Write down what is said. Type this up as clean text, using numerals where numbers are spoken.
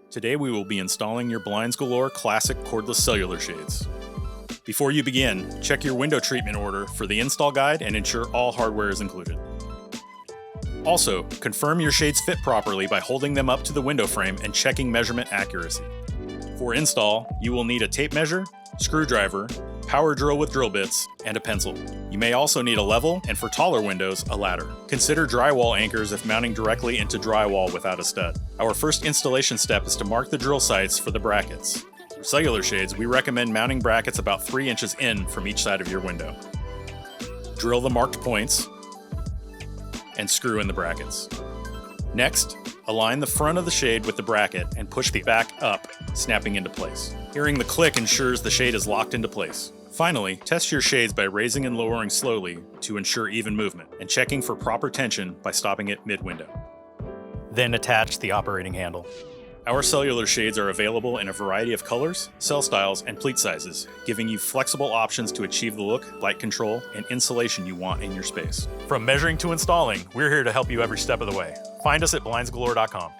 Today we will be installing your Blindsgalore Classic Cordless Cellular shades. Before you begin, check your window treatment order for the install guide and ensure all hardware is included. Also, confirm your shades fit properly by holding them up to the window frame and checking measurement accuracy. For install, you will need a tape measure, screwdriver, power drill with drill bits, and a pencil. You may also need a level, and for taller windows, a ladder. Consider drywall anchors if mounting directly into drywall without a stud. Our first installation step is to mark the drill sites for the brackets. For cellular shades, we recommend mounting brackets about 3 inches in from each side of your window. Drill the marked points and screw in the brackets. Next, align the front of the shade with the bracket and push the back up, snapping into place. Hearing the click ensures the shade is locked into place. Finally, test your shades by raising and lowering slowly to ensure even movement, and checking for proper tension by stopping it mid-window. Then attach the operating handle. Our cellular shades are available in a variety of colors, cell styles, and pleat sizes, giving you flexible options to achieve the look, light control, and insulation you want in your space. From measuring to installing, we're here to help you every step of the way. Find us at blindsgalore.com.